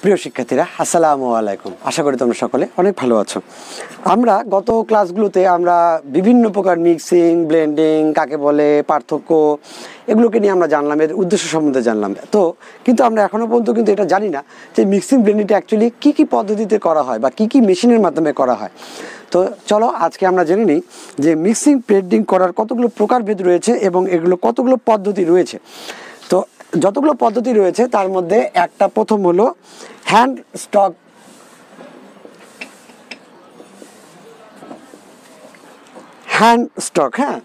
প্রিয় শিক্ষার্থীরা আসসালামু আলাইকুম। আশা করি তোমরা সকলে অনেক ভালো আছো। আমরা গত ক্লাসগুলোতে আমরা বিভিন্ন প্রকার মিক্সিং, ব্লেন্ডিং কাকে বলে, পার্থক্য এগুলোকে নিয়ে আমরা জানলাম, এর উদ্দেশ্য সম্বন্ধে জানলাম। কিন্তু আমরা এখনও পর্যন্ত কিন্তু এটা জানি না যে মিক্সিং ব্লেন্ডিংটা অ্যাকচুয়ালি কী পদ্ধতিতে করা হয় বা কী মেশিনের মাধ্যমে করা হয়। তো চলো আজকে আমরা জেনে নিই যে মিক্সিং ব্লেন্ডিং করার কতগুলো প্রকারভেদ রয়েছে এবং এগুলো কতগুলো পদ্ধতি রয়েছে। তো যতগুলো পদ্ধতি রয়েছে তার মধ্যে একটা প্রথম হলো হ্যান্ড স্টক, হ্যাঁ।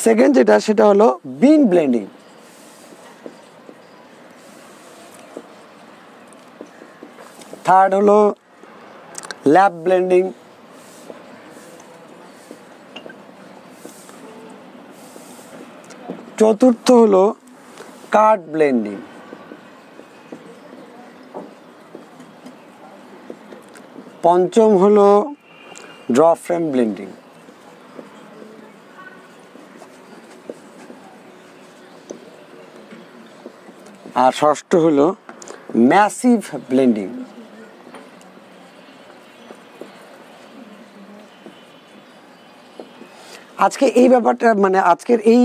সেকেন্ড সেটা হলো বিন ব্লেন্ডিং। থার্ড হলো ল্যাব ব্লেন্ডিং। চতুর্থ হলো কার্ড ব্লেন্ডিং। পঞ্চম হলো ড্র ফ্রেম ব্লেন্ডিং। আর ষষ্ঠ হলো ম্যাসিভ ব্লেন্ডিং। আজকে এই ব্যাপারটা আজকের এই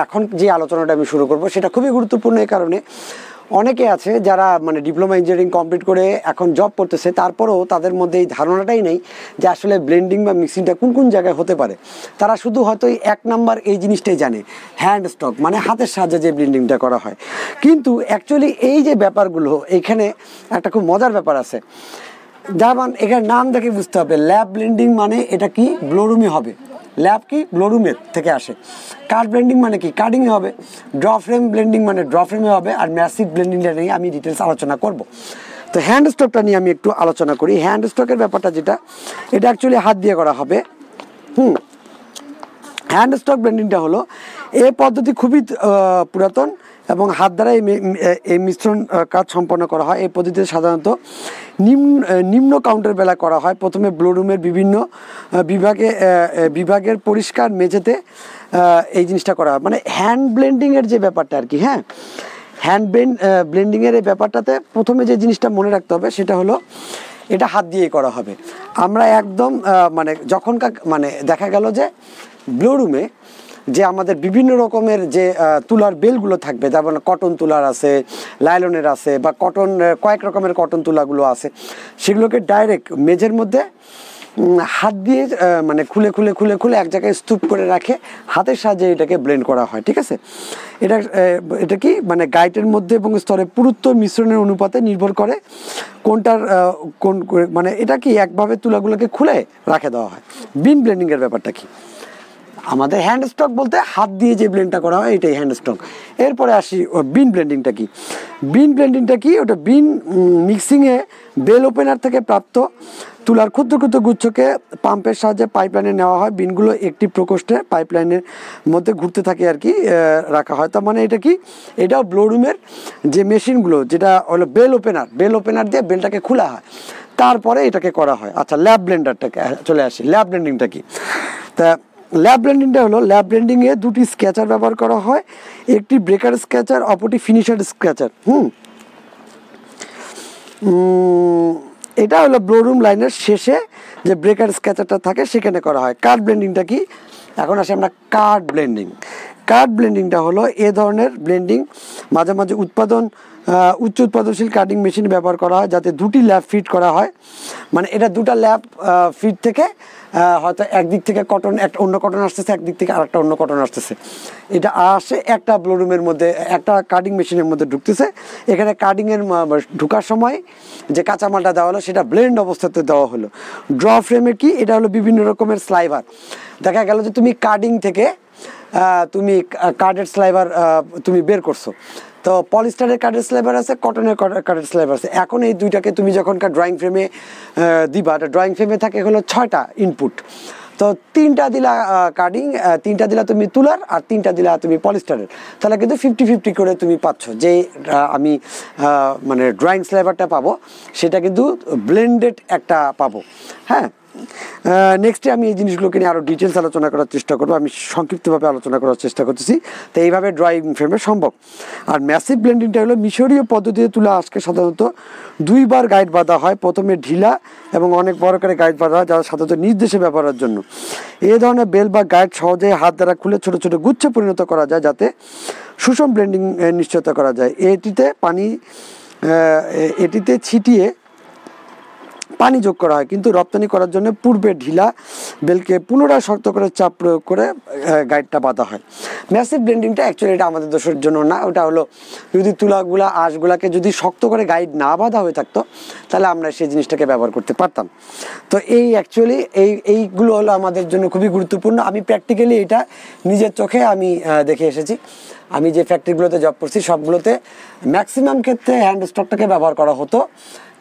এখন যে আলোচনাটা আমি শুরু করব সেটা খুবই গুরুত্বপূর্ণ। এই কারণে অনেকে আছে যারা ডিপ্লোমা ইঞ্জিনিয়ারিং কমপ্লিট করে এখন জব করতেছে, তারপরেও তাদের মধ্যে এই ধারণাটাই নেই যে আসলে ব্লেন্ডিং বা মিক্সিংটা কোন জায়গায় হতে পারে। তারা শুধু হয়তো এক নাম্বার এই জিনিসটাই জানে, হ্যান্ড স্টক হাতের সাহায্যে যে ব্লেন্ডিংটা করা হয়। কিন্তু অ্যাকচুয়ালি এই যে ব্যাপারগুলো, এইখানে একটা খুব মজার ব্যাপার আছে। যেমন এখানে নাম দেখে বুঝতে হবে, ল্যাব ব্লেন্ডিং এটা কি ব্লোরুমে হবে। ল্যাব কি ব্লোরুমের থেকে আসে। কার্ড ব্লেন্ডিং কি কার্ডিংয়ে হবে। ড্র ফ্রেম ব্লেন্ডিং ড্র ফ্রেমে হবে। আর ম্যাসিভ ব্লেন্ডিংটা নিয়ে আমি ডিটেলস আলোচনা করব। তো হ্যান্ড স্টকটা নিয়ে আমি একটু আলোচনা করি। হ্যান্ড স্টকের ব্যাপারটা এটা অ্যাকচুয়ালি হাত দিয়ে করা হবে। হ্যান্ড স্টক ব্লেন্ডিংটা হলো এই পদ্ধতি খুবই পুরাতন এবং হাত দ্বারা এই মিশ্রণ কাজ সম্পন্ন করা হয়। এই পদ্ধতিতে সাধারণত নিম্ন কাউন্টের বেলা করা হয়। প্রথমে ব্লোরুমের বিভিন্ন বিভাগের পরিষ্কার মেঝেতে এই জিনিসটা করা হয়। হ্যান্ড ব্লেন্ডিংয়ের যে ব্যাপারটা আর কি, হ্যাঁ, হ্যান্ড ব্লেন্ডিংয়ের এই ব্যাপারটাতে প্রথমে যে জিনিসটা মনে রাখতে হবে সেটা হলো এটা হাত দিয়েই করা হবে। আমরা একদম যখনকার দেখা গেল যে ব্লোরুমে যে আমাদের বিভিন্ন রকমের যে তুলার বেলগুলো থাকবে, যেমন কটন তুলার আছে, লাইলনের আছে, বা কয়েক রকমের কটন তুলাগুলো আছে, সেগুলোকে ডাইরেক্ট মেঝের মধ্যে হাত দিয়ে খুলে এক জায়গায় স্তূপ করে রাখে, হাতের সাহায্যে এটাকে ব্লেন্ড করা হয়। ঠিক আছে, এটা কি গাইটের মধ্যে এবং স্তরে পুরুত্ব মিশ্রণের অনুপাতে নির্ভর করে কোনটার এটা কি একভাবে তুলাগুলোকে খুলে রাখে দেওয়া হয়। বিন ব্লেন্ডিংয়ের ব্যাপারটা কি, আমাদের হ্যান্ড স্টক বলতে হাত দিয়ে যে ব্লেন্ডটা করা হয় এটাই হ্যান্ড স্টক। এরপরে আসি বিন ব্লেন্ডিংটা কি। বিন ব্লেন্ডিংটা কি, ওটা বিন মিক্সিংয়ে বেল ওপেনার থেকে প্রাপ্ত তুলার ক্ষুদ্র ক্ষুদ্র গুচ্ছকে পাম্পের সাহায্যে পাইপলাইনে নেওয়া হয়। বিনগুলো একটি প্রকোষ্ঠে পাইপলাইনের মধ্যে ঘুরতে থাকে আর কি রাখা হয়। তার এটা কি, এটাও ব্লোরুমের যে মেশিনগুলো, যেটা হলো বেল ওপেনার দিয়ে বেলটাকে খোলা হয়, তারপরে এটাকে করা হয়। আচ্ছা, ল্যাব ব্লেন্ডারটাকে চলে আসি। ল্যাব ব্লেন্ডিংটা কি, তা ল্যাব ব্লেন্ডিংটা হলো, ল্যাব ব্লেন্ডিংয়ে দুটি স্কেচার ব্যবহার করা হয়, একটি ব্রেকার স্কেচার, অপরটি ফিনিশার স্কেচার। এটা হলো ব্লোরুম লাইনের শেষে যে ব্রেকার স্কেচারটা থাকে সেখানে করা হয়। কার্ড ব্লেন্ডিংটা কি, এখন আসি আমরা কার্ড ব্লেন্ডিংটা হলো এ ধরনের ব্লেন্ডিং মাঝে মাঝে উচ্চ উৎপাদনশীল কাটিং মেশিন ব্যবহার করা হয়, যাতে দুটি ল্যাব ফিট করা হয়। এটা দুটা ল্যাব ফিট থেকে হয়তো একদিক থেকে অন্য কটন আসতেছে, একদিক থেকে আরেকটা অন্য কটন আসতেছে, এটা আসে একটা ব্লোরুমের মধ্যে, একটা কাটিং মেশিনের মধ্যে ঢুকতেছে। এখানে কাটিংয়ের ঢুকার সময় যে কাঁচামালটা দেওয়া হলো সেটা ব্লেন্ড অবস্থাতে দেওয়া হলো। ড্র ফ্রেমে কি, এটা হলো বিভিন্ন রকমের স্লাইভার। দেখা গেল যে তুমি কাটিং থেকে তুমি কার্ডের স্লাইভার তুমি বের করছো, তো পলিস্টারের কার্ডের স্লাইভার আছে, কটনের কার্ডের স্লাইভার আছে। এখন এই দুইটাকে তুমি যখনকার ড্রয়িং ফ্রেমে দিবা, ড্রয়িং ফ্রেমে থাকে হলো 6টা ইনপুট। তো 3টা দিলা কার্ডিং, 3টা দিলা তুমি তুলার, আর 3টা দিলা তুমি পলিস্টারের। তাহলে কিন্তু 50-50 করে তুমি পাচ্ছ। যে আমি ড্রয়িং স্লাইভারটা পাবো সেটা কিন্তু ব্লেন্ডেড একটা পাবো, হ্যাঁ। নেক্সটে আমি এই জিনিসগুলোকে নিয়ে আরও ডিটেলস আলোচনা করার চেষ্টা করবো, আমি সংক্ষিপ্তভাবে আলোচনা করার চেষ্টা করতেছি। তো এইভাবে ড্রয়িং ফ্রেমে সম্ভব। আর ম্যাসিভ ব্লেন্ডিংটা হলো মিশরীয় পদ্ধতিতে তুলা আঁশকে সাধারণত 2 বার গাইড বাঁধা হয়, প্রথমে ঢিলা এবং অনেক বড় করে গাইড বাঁধা হয়, যা সাধারণত নির্দেশে ব্যবহারের জন্য। এই ধরনের বেল বা গাইড সহজে হাত দ্বারা খুলে ছোট ছোট গুচ্ছে পরিণত করা যায়, যাতে সুষম ব্লেন্ডিং নিশ্চয়তা করা যায়। এটিতে ছিটিয়ে পানি যোগ করা হয়, কিন্তু রপ্তানি করার জন্য পূর্বে ঢিলা বেলকে পুনরায় শক্ত করে চাপ প্রয়োগ করে গাইডটা বাঁধা হয়। ম্যাসিভ ব্লেন্ডিংটা অ্যাকচুয়ালি এটা আমাদের দোষের জন্য না, ওটা হলো যদি তুলাগুলা আঁশগুলাকে যদি শক্ত করে গাইড না বাঁধা হয়ে থাকতো তাহলে আমরা সেই জিনিসটাকে ব্যবহার করতে পারতাম। তো এই অ্যাকচুয়ালি এইগুলো হলো আমাদের জন্য খুবই গুরুত্বপূর্ণ। আমি প্র্যাকটিক্যালি এটা নিজের চোখে আমি দেখে এসেছি। আমি যে ফ্যাক্টরিগুলোতে জব করছি সবগুলোতে ম্যাক্সিমাম ক্ষেত্রে হ্যান্ড স্টকটাকে ব্যবহার করা হতো,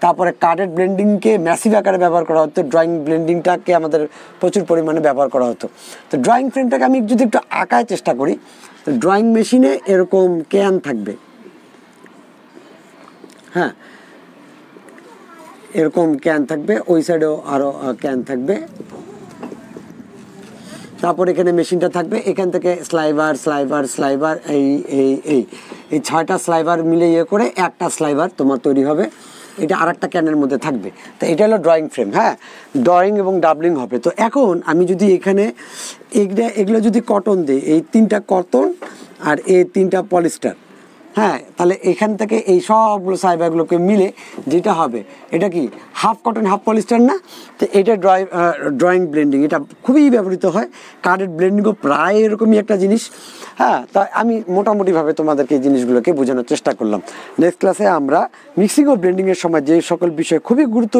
তারপরে কার্ডেড ব্লেন্ডিংকে ম্যাসিভ আকারে ব্যবহার করা হতো, ড্রয়িং ব্লেন্ডিংটাকে আমাদের প্রচুর পরিমাণে ব্যবহার করা হতো। তো ড্রয়িং ফ্রেমটাকে আমি যদি একটু আঁকার চেষ্টা করি, তো ড্রয়িং মেশিনে এরকম ক্যান থাকবে, হ্যাঁ এরকম ক্যান থাকবে, ওই সাইডেও আরও ক্যান থাকবে, তারপর এখানে মেশিনটা থাকবে, এখান থেকে স্লাইভার স্লাইভার স্লাইভার এই এই এই এই 6টা স্লাইভার মিলে ইয়ে করে একটা স্লাইভার তোমার তৈরি হবে, এটা আর একটা ক্যানের মধ্যে থাকবে। তো এটা হলো ড্রয়িং ফ্রেম, হ্যাঁ ড্রয়িং এবং ডাবলিং হবে। তো এখন আমি যদি এখানে এগুলো যদি কটন দিই, এই 3টা কটন আর এই 3টা পলিস্টার, হ্যাঁ তাহলে এখান থেকে এই সবগুলো সাইবারগুলোকে মিলে যেটা হবে এটা কি হাফ কটন হাফ পলিস্টার না? তো এটা ড্রয়িং ব্লেন্ডিং, এটা খুবই ব্যবহৃত হয়। কার্ডেড ব্লেন্ডিংও প্রায় এরকমই একটা জিনিস, হ্যাঁ। তা আমি মোটামুটিভাবে তোমাদেরকে এই জিনিসগুলোকে বোঝানোর চেষ্টা করলাম। নেক্সট ক্লাসে আমরা মিক্সিং ও ব্লেন্ডিংয়ের সময় যে সকল বিষয় খুবই গুরুত্ব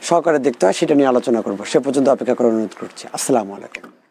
সহকারে দেখতে হয় সেটা নিয়ে আলোচনা করবো। সে পর্যন্ত অপেক্ষা করার অনুরোধ করছি। আসসালামু আলাইকুম।